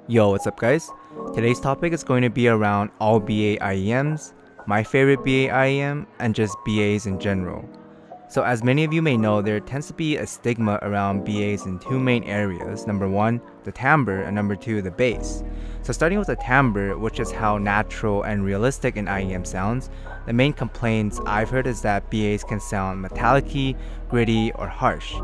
Yo, what's up guys? Today's topic is going to be around all BA IEMs, my favorite BA IEM, and just BAs in general. So as many of you may know, there tends to be a stigma around BAs in two main areas. Number one, the timbre, and number two, the bass. So starting with the timbre, which is how natural and realistic an IEM sounds, the main complaints I've heard is that BAs can sound metallic-y, gritty, or harsh.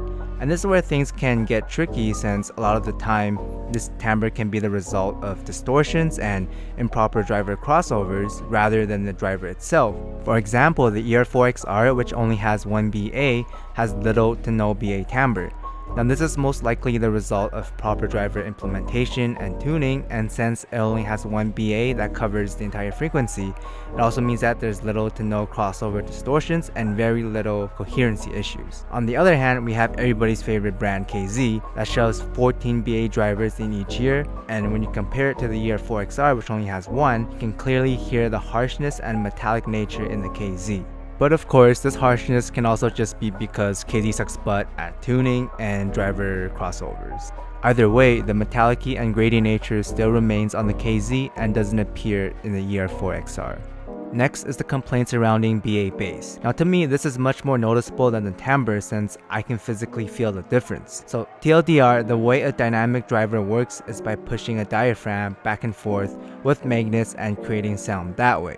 And this is where things can get tricky since a lot of the time, this timbre can be the result of distortions and improper driver crossovers rather than the driver itself. For example, the ER4XR, which only has one BA, has little to no BA timbre. Now this is most likely the result of proper driver implementation and tuning, and since it only has one BA that covers the entire frequency, it also means that there's little to no crossover distortions and very little coherency issues. On the other hand, we have everybody's favorite brand KZ that shows 14 BA drivers in each ear, and when you compare it to the ER4XR, which only has one, you can clearly hear the harshness and metallic nature in the KZ. But of course, this harshness can also just be because KZ sucks butt at tuning and driver crossovers. Either way, the metallic-y and gritty nature still remains on the KZ and doesn't appear in the ER4XR. Next is the complaint surrounding BA bass. Now to me, this is much more noticeable than the timbre since I can physically feel the difference. So TLDR, the way a dynamic driver works is by pushing a diaphragm back and forth with magnets and creating sound that way.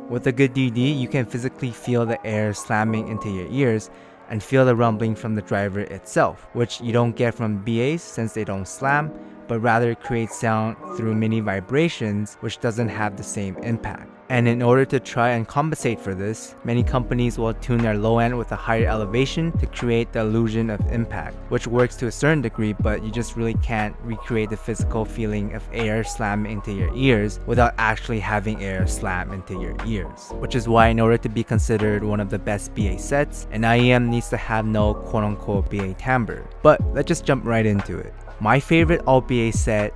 With a good DD, you can physically feel the air slamming into your ears and feel the rumbling from the driver itself, which you don't get from BAs since they don't slam, but rather create sound through mini vibrations, which doesn't have the same impact. And in order to try and compensate for this, many companies will tune their low end with a higher elevation to create the illusion of impact, which works to a certain degree, but you just really can't recreate the physical feeling of air slamming into your ears without actually having air slam into your ears. Which is why in order to be considered one of the best BA sets, an IEM needs to have no quote-unquote BA timbre. But let's just jump right into it. My favorite all BA set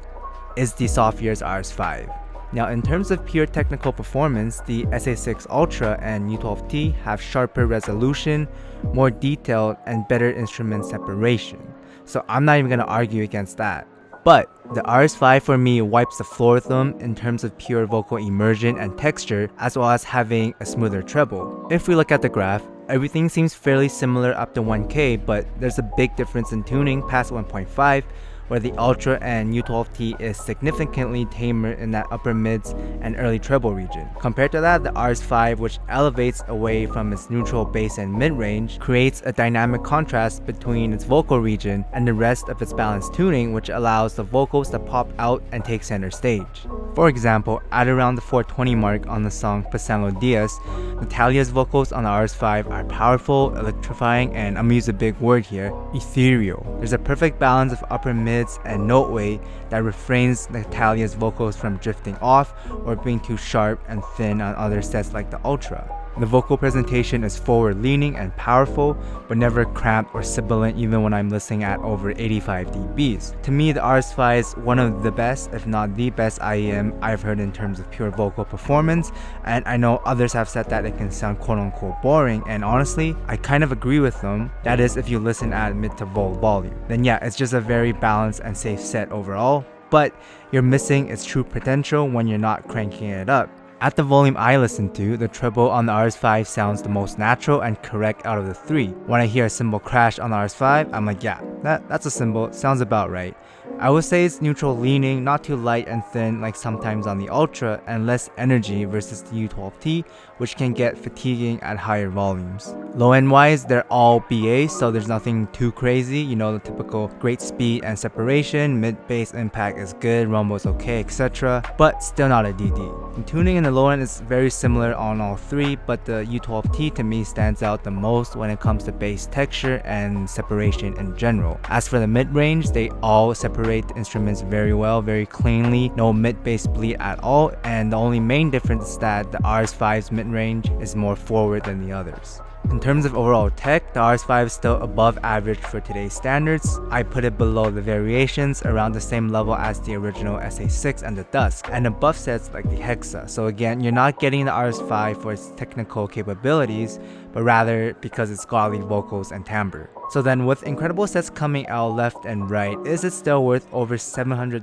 is the Softears RS5. Now in terms of pure technical performance, the SA6 Ultra and U12T have sharper resolution, more detailed, and better instrument separation. So I'm not even going to argue against that. But the RS5 for me wipes the floor with them in terms of pure vocal immersion and texture, as well as having a smoother treble. If we look at the graph, everything seems fairly similar up to 1K, but there's a big difference in tuning past 1.5, where the Ultra and U12T is significantly tamer in that upper mids and early treble region. Compared to that, the RS5, which elevates away from its neutral bass and mid-range, creates a dynamic contrast between its vocal region and the rest of its balanced tuning, which allows the vocals to pop out and take center stage. For example, at around the 420 mark on the song Pasalo Diaz, Natalia's vocals on the RS5 are powerful, electrifying, and I'm gonna use a big word here, ethereal. There's a perfect balance of upper mid and note weight that refrains Natalia's vocals from drifting off or being too sharp and thin on other sets like the Ultra. The vocal presentation is forward-leaning and powerful, but never cramped or sibilant even when I'm listening at over 85 dBs. To me, the RS5 is one of the best, if not the best IEM I've heard in terms of pure vocal performance, and I know others have said that it can sound quote-unquote boring, and honestly, I kind of agree with them. That is if you listen at mid to volume. Then yeah, it's just a very balanced and safe set overall, but you're missing its true potential when you're not cranking it up. At the volume I listen to, the treble on the RS5 sounds the most natural and correct out of the three. When I hear a cymbal crash on the RS5, I'm like, yeah, that's a cymbal, sounds about right. I would say it's neutral leaning, not too light and thin like sometimes on the Ultra, and less energy versus the U12T, which can get fatiguing at higher volumes. Low end wise, they're all BA, so there's nothing too crazy, you know, the typical great speed and separation, mid-bass impact is good, rumble is okay, etc. But still not a DD. And tuning in the low end is very similar on all three, but the U12T to me stands out the most when it comes to bass texture and separation in general. As for the mid-range, they all separate the instruments very well, very cleanly, no mid-bass bleed at all, and the only main difference is that the RS5's mid-range is more forward than the others. In terms of overall tech, the RS5 is still above average for today's standards. I put it below the variations, around the same level as the original SA6 and the Dusk, and above sets like the Hexa. So again, you're not getting the RS5 for its technical capabilities, but rather because it's godly vocals and timbre. So then with incredible sets coming out left and right, is it still worth over $700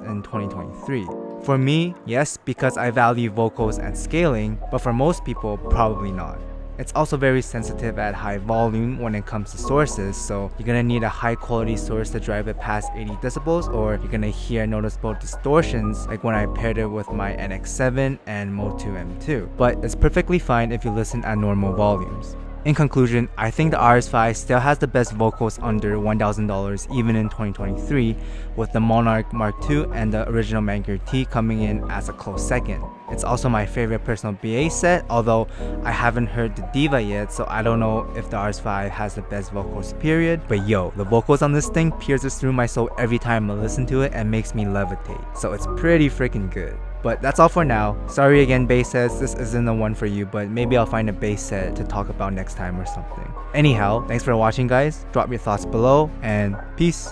in 2023? For me, yes, because I value vocals and scaling, but for most people, probably not. It's also very sensitive at high volume when it comes to sources, so you're gonna need a high quality source to drive it past 80 decibels, or you're gonna hear noticeable distortions like when I paired it with my NX7 and Motu M2. But it's perfectly fine if you listen at normal volumes. In conclusion, I think the RS5 still has the best vocals under $1,000 even in 2023, with the Monarch Mark II and the original Manger T coming in as a close second. It's also my favorite personal BA set, although I haven't heard the Diva yet, so I don't know if the RS5 has the best vocals period. But yo, the vocals on this thing pierces through my soul every time I listen to it and makes me levitate, so it's pretty freaking good. But that's all for now. Sorry again, bass sets, this isn't the one for you, but maybe I'll find a bass set to talk about next time or something. Anyhow, thanks for watching guys, drop your thoughts below, and peace!